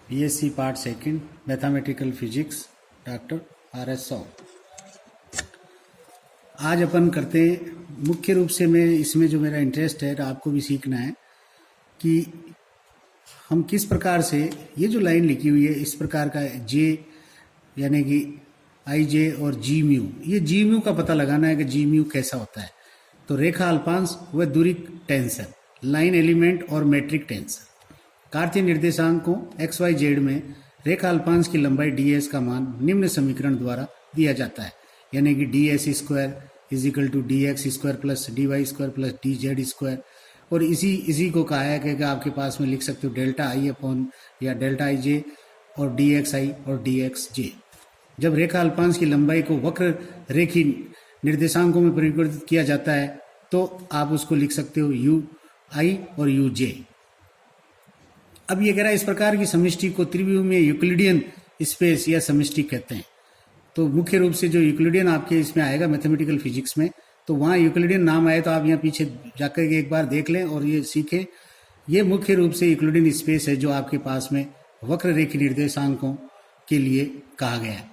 BSc part second mathematical physics doctor RS Sao. आज अपन करते हैं, मुख्य रूप से मैं इसमें जो मेरा इंटरेस्ट है आपको भी सीखना है कि हम किस प्रकार से ये जो लाइन लिखी हुई है इस प्रकार का जे यानी कि आई जे और जी म्यू, ये जी म्यू का पता लगाना है कि जी म्यू कैसा होता है। तो रेखा अल्पांश व दूरिक टेंसर, लाइन एलिमेंट और मेट्रिक टेंसर। कार्तीय निर्देशांकों एक्स वाई जेड में रेखा अल्पांश की लंबाई ds का मान निम्न समीकरण द्वारा दिया जाता है, यानी कि ds square is equal to dx square plus dy square plus dz square. और इसी को कहा है कि आपके पास में लिख सकते हो डेल्टा आई अपॉन या डेल्टा आई जे और dx आई और dx जे। जब रेखा अल्पांश की लंबाई को वक्र रेखी निर्देशांकों में परिवर्तित किया जाता है तो आप उसको लिख सकते हो u i और u j। अब ये कह रहा है इस प्रकार की समष्टि को त्रिविम में यूक्लिडियन स्पेस या समष्टि कहते हैं। तो मुख्य रूप से जो यूक्लिडियन आपके इसमें आएगा मैथमेटिकल फिजिक्स में, तो वहाँ यूक्लिडियन नाम आए तो आप यहाँ पीछे जाकर के एक बार देख लें और ये सीखें। ये मुख्य रूप से यूक्लिडियन स्पेस है जो आपके पास में वक्र रेखी निर्देशांकों के लिए कहा गया है।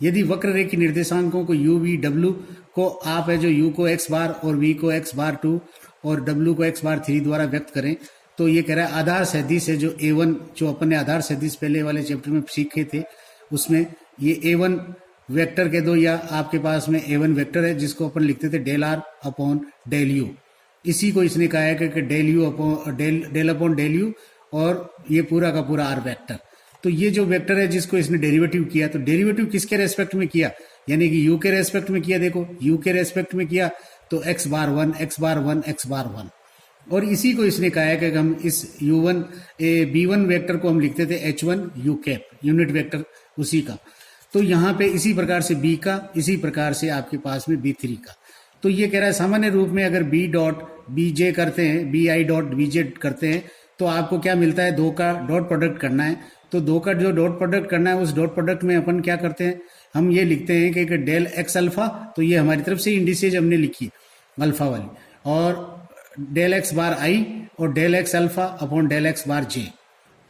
यदि वक्र रेखी निर्देशांकों को u v w को आप है जो u को x बार और v को x बार 2 और w को x बार 3 द्वारा व्यक्त करें, तो ये कह रहा है आधार सदिश है जो a1, जो अपन ने आधार सदिश पहले वाले चैप्टर में सीखे थे, उसमें ये a1 वेक्टर कह दो या आपके पास में a1 वेक्टर है जिसको अपन लिखते थे del r upon del u। इसी को इसने कहा है कि del u upon del u और ये पूरा का पूरा r वेक्टर। तो ये जो वेक्टर है जिसको इसने डेरिवेटिव किया, तो डेरिवेटिव किसके रेस्पेक्ट में किया, यानी कि u के रेस्पेक्ट में किया। देखो u के रेस्पेक्ट में किया तो x बार 1 x बार 1 x बार 1। और इसी को इसने कहा है कि हम इस u1 b1 वेक्टर को हम लिखते थे h1 u cap, unit vector उसी का। तो यहाँ पे इसी प्रकार से b का, इसी प्रकार से आपके पास में b3 का। तो ये कह रहा है सामान्य रूप में अगर b डॉट bj करते हैं, bi डॉट bj करते हैं तो आपको क्या मिलता है, 2 का डॉट प्रोडक्ट करना है। तो 2 का जो डॉट प्रोडक्ट करना है उस डॉट प्रोडक्ट में अपन क्या करते हैं, हम ये लिखते हैं कि डेल एक्स अल्फा, तो ये हमारी तरफ से इंडिसेज हमने लिखी अल्फा वाली, और डेल एक्स बार आई और del x alpha upon del x bar j.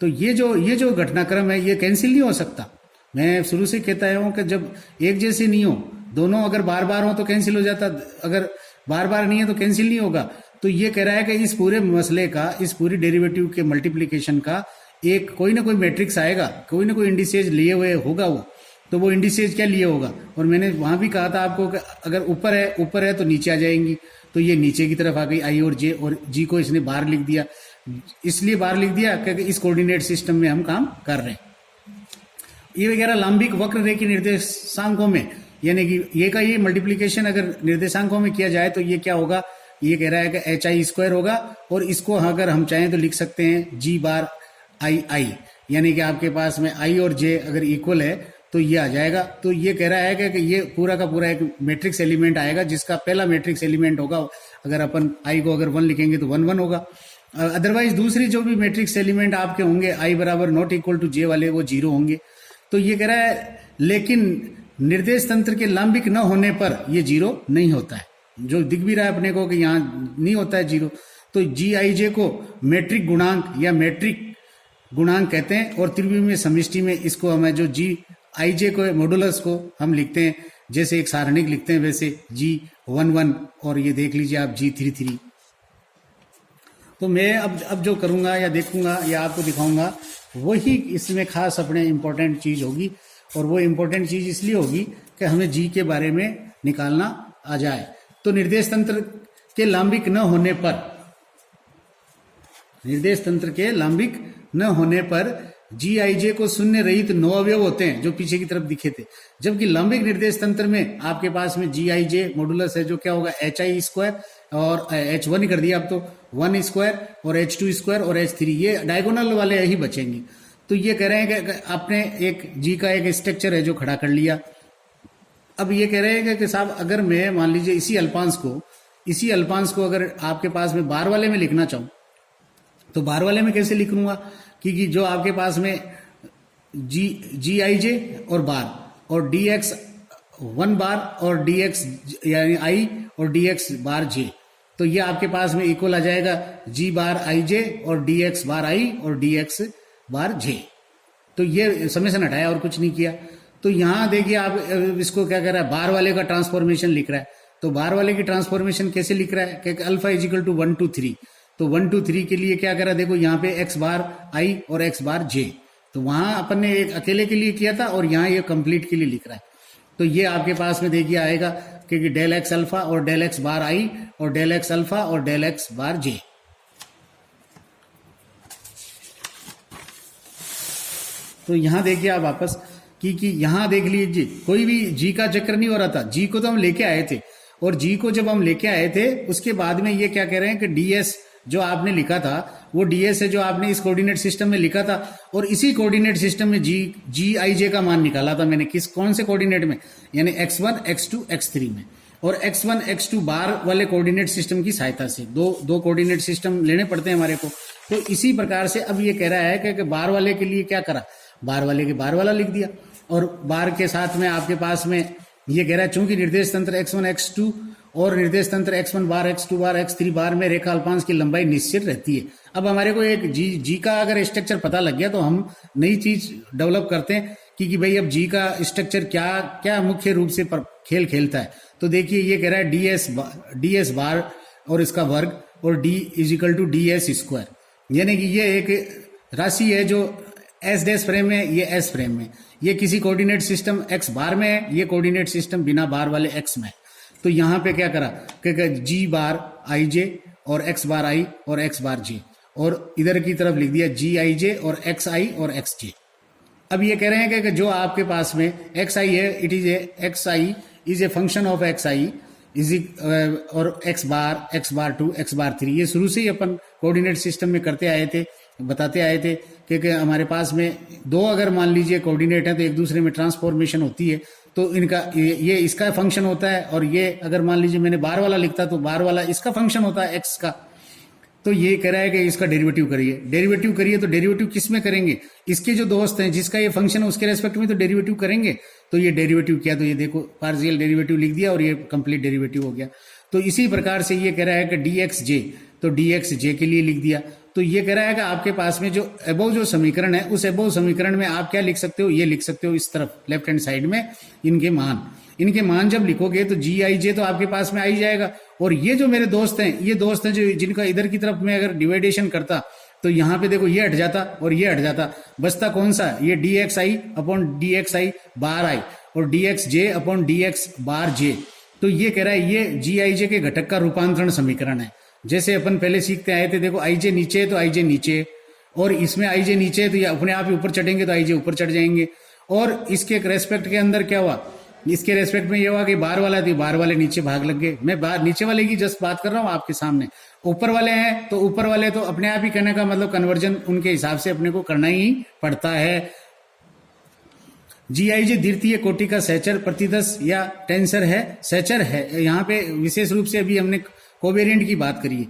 तो ये जो घटनाक्रम है ये कैंसिल नहीं हो सकता। मैं शुरू से कहता हूँ कि जब एक जैसे नहीं हो, दोनों अगर बार बार हो तो कैंसिल हो जाता, अगर बार बार नहीं है तो कैंसिल नहीं होगा। तो ये कह रहा है कि इस पूरे मसले का, इस पूरी डेरिवेटिव के मल्टीप्लीकेशन का एक कोई ना कोई मैट्रिक्स आएगा, कोई ना कोई इंडिसेज लिए हुए होगा तो वो इंडिसेज क्या लिए होगा। और मैंने वहां भी कहा था आपको कि अगर ऊपर है तो नीचे आ जाएंगी, तो ये नीचे की तरफ आ गई आई और जे, और जी को इसने बाहर लिख दिया। इसलिए बाहर लिख दिया क्योंकि इस कोऑर्डिनेट सिस्टम में हम काम कर रहे हैं। ये वगैरह लंबिक वक्र रेखी निर्देशांकों में, यानी कि ये का ये मल्टीप्लीकेशन अगर निर्देशांकों में किया जाए तो ये क्या होगा, ये कह रहा है कि एच आई स्क्वायर होगा। और इसको अगर हम चाहें तो लिख सकते हैं जी बार आई, यानी कि आपके पास में आई और जे अगर इक्वल है तो ये आ जाएगा। तो ये कह रहा है कि ये पूरा का पूरा एक मैट्रिक्स एलिमेंट आएगा जिसका पहला मैट्रिक्स एलिमेंट होगा, अगर अपन आई को अगर 1 लिखेंगे तो 1 1 होगा। अदरवाइज दूसरी जो भी मैट्रिक्स एलिमेंट आपके होंगे आई बराबर नॉट इक्वल टू जे वाले, वो 0 होंगे। तो ये कह रहा है लेकिन निर्देश तंत्र के लंबिक न होने पर ये 0 नहीं होता है, जो दिख भी रहा है अपने को कि यहाँ नहीं होता है 0। तो जी आई जे को मैट्रिक गुणांक या मैट्रिक गुणांक कहते हैं, और त्रिविमीय समष्टि में इसको हमें जो जी आई जे को मॉडुलस को हम लिखते हैं, जैसे एक सारणिक लिखते हैं वैसे G11 और ये देख लीजिए आप G33। तो मैं अब जो करूंगा या देखूंगा या आपको दिखाऊंगा वही इसमें खास अपने इम्पोर्टेंट चीज होगी। और वो इम्पोर्टेंट चीज इसलिए होगी कि हमें जी के बारे में निकालना आ जाए। तो निर्देश तंत्र के लंबिक न होने पर, निर्देश तंत्र के लंबिक न होने पर जी आई जे को शून्य रहित 9 अवयव होते हैं जो पीछे की तरफ दिखे थे, जबकि लंबिक निर्देश तंत्र में आपके पास में जी आई जे मॉडुलस है जो क्या होगा एच आई स्क्वायर और h1 ही कर दिया अब तो 1 स्क्वायर और h2 स्क्वायर और h3, ये डायगोनल वाले ही बचेंगे। तो ये कह रहे हैं कि आपने एक जी का एक स्ट्रक्चर है जो खड़ा कर लिया। अब ये कह रहे हैं कि साहब अगर मैं मान लीजिए इसी अल्पांश को अगर आपके पास में बार वाले में लिखना चाहूं तो बार वाले में कैसे लिख लूंगा, क्योंकि जो आपके पास में जी आई जे और बार और डी एक्स 1 बार और डी एक्स यानी आई और डी एक्स बार जे, तो ये आपके पास में इक्वल आ जाएगा जी बार आई जे और डी एक्स बार आई और डी एक्स बार जे। तो ये समेशन हटाया और कुछ नहीं किया। तो यहाँ देखिए आप इसको क्या कर रहा है, बार वाले का ट्रांसफॉर्मेशन लिख रहा है। तो बार वाले की ट्रांसफॉर्मेशन कैसे लिख रहा है कि alpha is equal to 1 to 3। तो 1 to 3 के लिए क्या करा, देखो यहाँ पे एक्स बार आई और एक्स बार जे। तो वहां अपन ने एक अकेले के लिए किया था और यहाँ ये कंप्लीट के लिए लिख रहा है। तो ये आपके पास में देखिए आएगा कि डेल एक्स अल्फा और डेल एक्स बार आई और डेल एक्स अल्फा और डेल एक्स बार जे। तो यहां देखिए आप वापस कि यहां देख लीजिए कोई भी जी का चक्कर नहीं हो रहा था। जी को तो हम लेके आए थे और जी को जब हम लेके आए थे उसके बाद में ये क्या कह रहे हैं कि डीएस जो आपने लिखा था वो डीएस है जो आपने इस कोऑर्डिनेट सिस्टम में लिखा था और इसी कोऑर्डिनेट सिस्टम में जी आई जे का मान निकाला था मैंने कौन से कोऑर्डिनेट में, यानी x1 x2 x3 में। और x1 x2 बार वाले कोऑर्डिनेट सिस्टम की सहायता से दो कोऑर्डिनेट सिस्टम लेने पड़ते हैं हमारे को। तो इसी प्रकार से अब ये कह रहा है कि बार वाले के लिए क्या करा, बार वाले के बार वाला लिख दिया और बार के साथ में आपके पास में ये कह रहा है चूंकि निर्देश तंत्र x1 x2 और निर्देश तंत्र x1 बार x2 बार x3 बार में रेखा अल्पांश की लंबाई निश्चित रहती है। अब हमारे को एक जी का अगर स्ट्रक्चर पता लग गया तो हम नई चीज डेवलप करते हैं कि भाई अब जी का स्ट्रक्चर क्या मुख्य रूप से खेल खेलता है। तो देखिए ये कह रहा है ds बार और इसका वर्ग और d is equal to ds square, यानी कि ये एक राशि है जो एस डैश फ्रेम में, ये एस फ्रेम में, ये किसी कोऑर्डिनेट सिस्टम एक्स बार में है, ये कोऑर्डिनेट सिस्टम बिना बार वाले एक्स में है। तो यहाँ पे क्या करा कि जी बार आई जे और एक्स बार आई और एक्स बार जे और इधर की तरफ लिख दिया जी आई जे और एक्स आई और एक्स जे। अब ये कह रहे हैं कि जो आपके पास में एक्स आई है, it is x I is a function of x I is और एक्स बार 2 एक्स बार 3। ये शुरू से ही अपन कोऑर्डिनेट सिस्टम में करते आए थे, बताते आए थे कि हमारे पास में दो अगर मान लीजिए कोऑर्डिनेट है तो एक दूसरे में ट्रांसफॉर्मेशन होती है। तो इनका ये इसका फंक्शन होता है और ये अगर मान लीजिए मैंने बार वाला लिखता तो बार वाला इसका फंक्शन होता है एक्स का। तो ये कह रहा है कि इसका डेरिवेटिव करिए तो डेरिवेटिव किस में करेंगे, इसके जो दोस्त हैं जिसका ये फंक्शन है उसके रेस्पेक्ट में तो डेरिवेटिव करेंगे। तो ये डेरिवेटिव किया तो ये देखो पार्शियल डेरिवेटिव लिख दिया और ये कंप्लीट डेरिवेटिव हो गया। तो इसी प्रकार से ये कह रहा है कि dx j, तो dx j के लिए लिख दिया। तो ये कह रहा है कि आपके पास में जो अबव जो समीकरण है उस अबव समीकरण में आप क्या लिख सकते हो, ये लिख सकते हो इस तरफ लेफ्ट हैंड साइड में इनके मान जब लिखोगे तो जी आई जे तो आपके पास में आ ही जाएगा। और ये जो मेरे दोस्त हैं, ये दोस्त हैं जो जिनका इधर की तरफ में अगर डिवाइडेशन करता तो यहाँ पे देखो ये हट जाता और ये हट जाता, बचता कौन सा, ये d x i upon d x i bar i और d x j upon d x bar j. तो ये कह रहा है ये जी आई जे के घटक का रूपांतरण समीकरण है। जैसे अपन पहले सीखते आए थे, देखो आई जे नीचे है तो आई जे नीचे, और इसमें आई जे नीचे है तो ये अपने आप ही ऊपर चढ़ेंगे तो आई जे ऊपर चढ़ जाएंगे। और इसके रेस्पेक्ट के अंदर क्या हुआ, इसके रेस्पेक्ट में ये हुआ कि बार वाला थी, बार वाले नीचे भाग लग गए। मैं बार नीचे वाले की जस्ट बात कर रहा हूँ आपके सामने। ऊपर वाले हैं तो ऊपर वाले तो अपने आप ही करने का मतलब कन्वर्जन उनके हिसाब से अपने को करना ही पड़ता है। जी आई जे द्वितीय कोटि का सहचर प्रतिदस या टेंसर है, सहचर है। यहाँ पे विशेष रूप से अभी हमने कोवेरिएंट की बात करी है।